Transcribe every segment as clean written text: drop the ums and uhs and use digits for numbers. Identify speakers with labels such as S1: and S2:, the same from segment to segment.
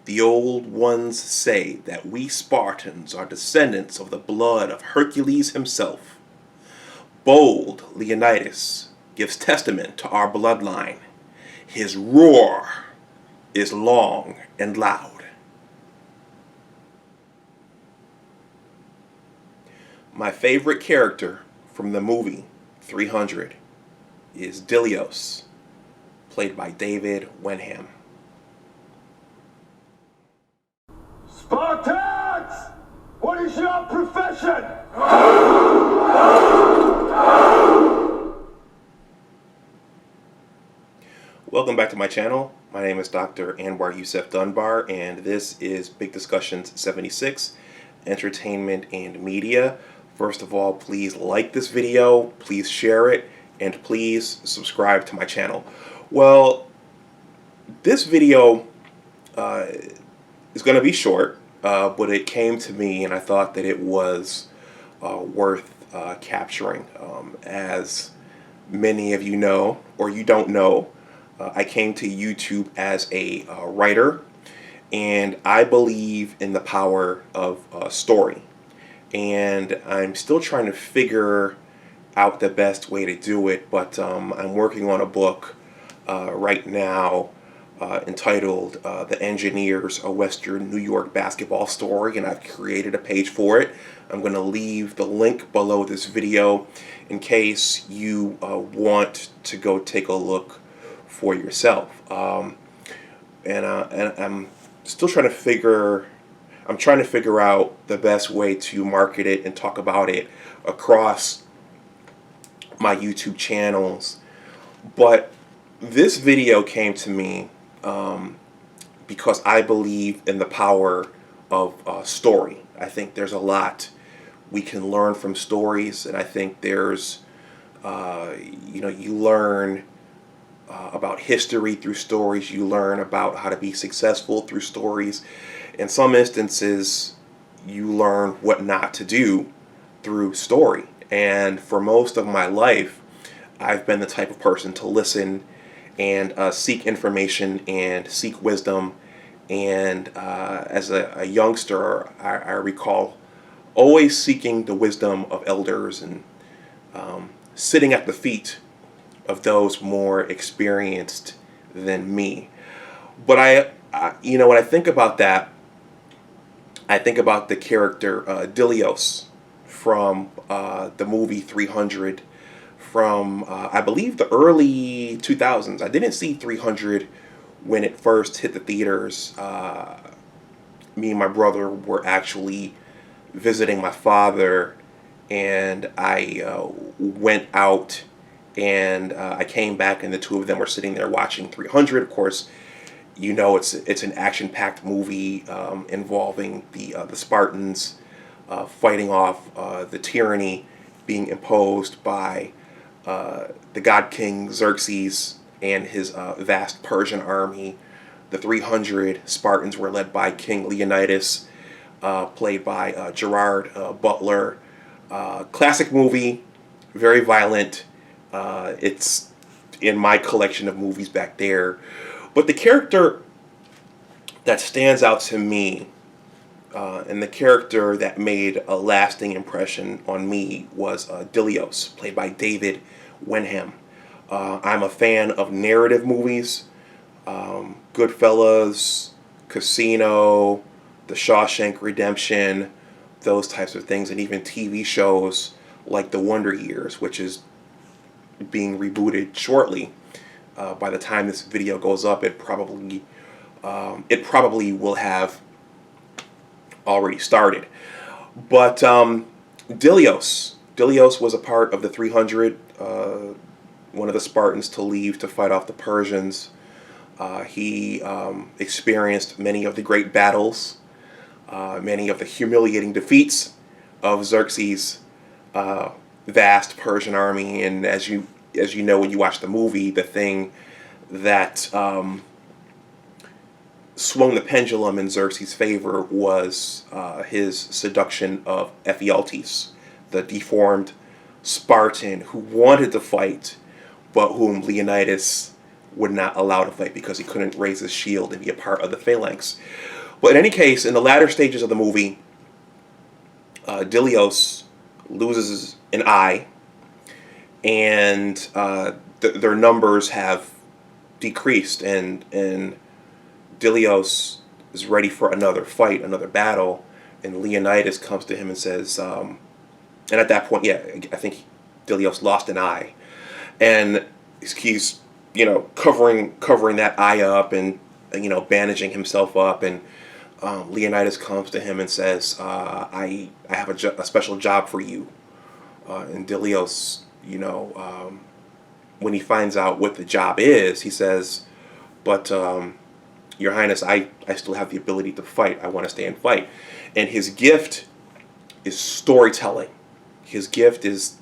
S1: The old ones say that we Spartans are descendants of the blood of Hercules himself. Bold Leonidas gives testament to our bloodline. His roar is long and loud. My favorite character from the movie 300 is Dilios, played by David Wenham.
S2: Spartans! What is your profession?
S1: Welcome back to my channel. My name is Dr. Anwar Youssef Dunbar, and this is Big Discussions 76, Entertainment and Media. First of all, please like this video, please share it, and please subscribe to my channel. Well, this video is going to be short, but it came to me and I thought that it was worth capturing. As many of you know, or you don't know, I came to YouTube as a writer, and I believe in the power of story. And I'm still trying to figure out the best way to do it, but I'm working on a book right now entitled The Engineers, a Western New York Basketball Story, and I've created a page for it. I'm going to leave the link below this video in case you want to go take a look for yourself. And I'm still trying to figure out the best way to market it and talk about it across my YouTube channels. But this video came to me because I believe in the power of story. I think there's a lot we can learn from stories, and I think there's you learn about history through stories. You learn about how to be successful through stories. In some instances, you learn what not to do through story. And for most of my life, I've been the type of person to listen and seek information and seek wisdom. And as a youngster, I recall always seeking the wisdom of elders and sitting at the feet of those more experienced than me. But when I think about that, I think about the character Dilios from the movie 300 from, I believe, the early 2000s. I didn't see 300 when it first hit the theaters. Me and my brother were actually visiting my father, and I went out, and I came back, and the two of them were sitting there watching 300. Of course, you know, it's an action-packed movie involving the Spartans fighting off the tyranny being imposed by the god king Xerxes and his vast Persian army. The 300 Spartans were led by King Leonidas, played by Gerard Butler. Classic movie, very violent. It's in my collection of movies back there. But the character that stands out to me, and the character that made a lasting impression on me, was Dilios, played by David Wenham. I'm a fan of narrative movies, Goodfellas, Casino, The Shawshank Redemption, those types of things, and even TV shows like The Wonder Years, which is being rebooted shortly. By the time this video goes up, it probably will have already started. But Dilios was a part of the 300, one of the Spartans to leave to fight off the Persians. He experienced many of the great battles, many of the humiliating defeats of Xerxes' vast Persian army. And as you know, when you watch the movie, the thing that swung the pendulum in Xerxes' favor was his seduction of Ephialtes, the deformed Spartan who wanted to fight, but whom Leonidas would not allow to fight because he couldn't raise his shield and be a part of the phalanx. But in any case, in the latter stages of the movie, Dilios loses an eye, and their numbers have decreased, and Dilios is ready for another fight, another battle, and Leonidas comes to him and says, and at that point, yeah, I think Dilios lost an eye, and he's covering that eye up and bandaging himself up, and Leonidas comes to him and says, I have a special job for you, and Dilios, when he finds out what the job is, he says, but Your Highness, I still have the ability to fight. I want to stay and fight. And his gift is storytelling. His gift is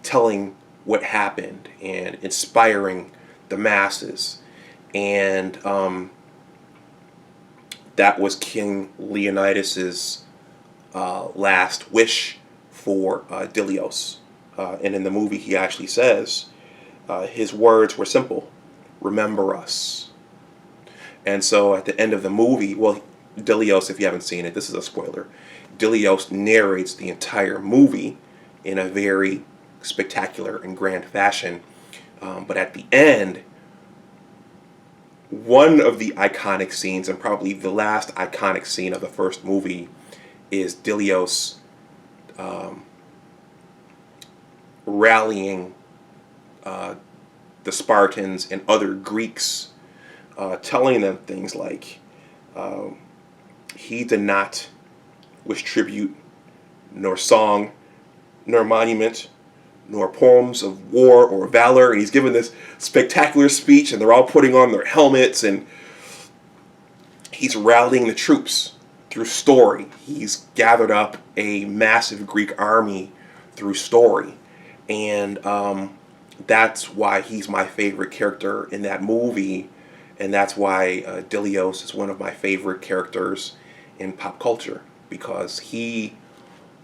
S1: telling what happened and inspiring the masses. And that was King Leonidas's last wish for Dilios. And in the movie, he actually says, his words were simple: remember us. And so at the end of the movie, well, Dilios, if you haven't seen it, this is a spoiler, Dilios narrates the entire movie in a very spectacular and grand fashion. But at the end, one of the iconic scenes, and probably the last iconic scene of the first movie, is Dilios rallying the Spartans and other Greeks, telling them things like, he did not wish tribute, nor song, nor monument, nor poems of war or valor. And he's given this spectacular speech, and they're all putting on their helmets, and he's rallying the troops through story. He's gathered up a massive Greek army through story. And that's why he's my favorite character in that movie, and that's why Dilios is one of my favorite characters in pop culture, because he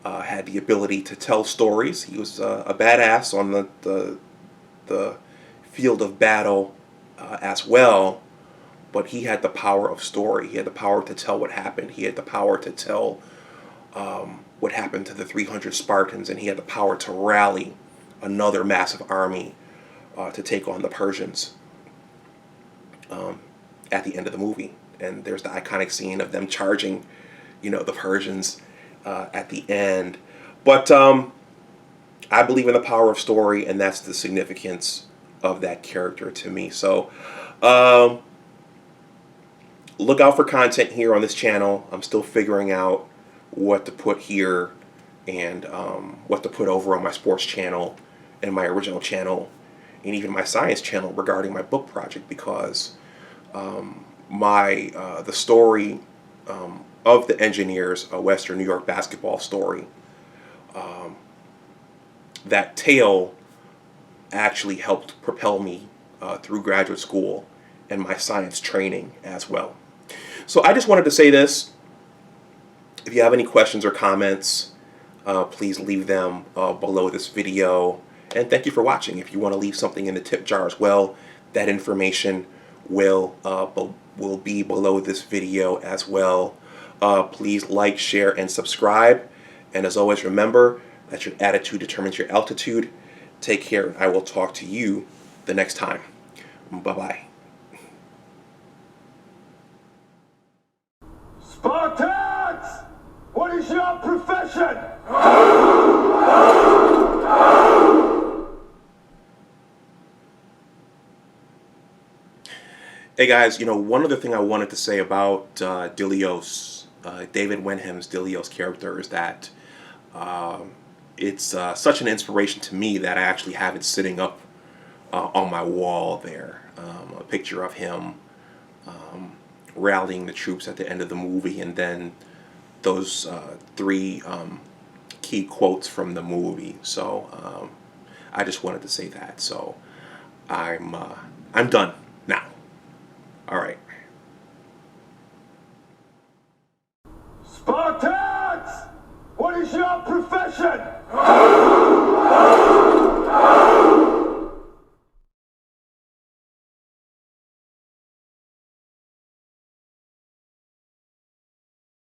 S1: had the ability to tell stories. He was a badass on the field of battle as well, but he had the power of story. He had the power to tell what happened. He had the power to tell what happened to the 300 Spartans, and he had the power to rally another massive army to take on the Persians at the end of the movie. And there's the iconic scene of them charging, the Persians at the end. But I believe in the power of story, and that's the significance of that character to me. So look out for content here on this channel. I'm still figuring out what to put here and what to put over on my sports channel and my original channel and even my science channel regarding my book project, because the story of the Engineers, a Western New York basketball story, that tale actually helped propel me through graduate school and my science training as well. So I just wanted to say this. If you have any questions or comments, please leave them below this video. And thank you for watching. If you want to leave something in the tip jar as well, that information will be below this video as well. Please like, share, and subscribe. And as always, remember that your attitude determines your altitude. Take care, and I will talk to you the next time. Bye-bye.
S2: Spartans! What is your profession?
S1: Hey guys, one other thing I wanted to say about Dilios, David Wenham's Dilios character, is that it's such an inspiration to me that I actually have it sitting up on my wall there. A picture of him rallying the troops at the end of the movie, and then those three key quotes from the movie. So I just wanted to say that. So I'm done.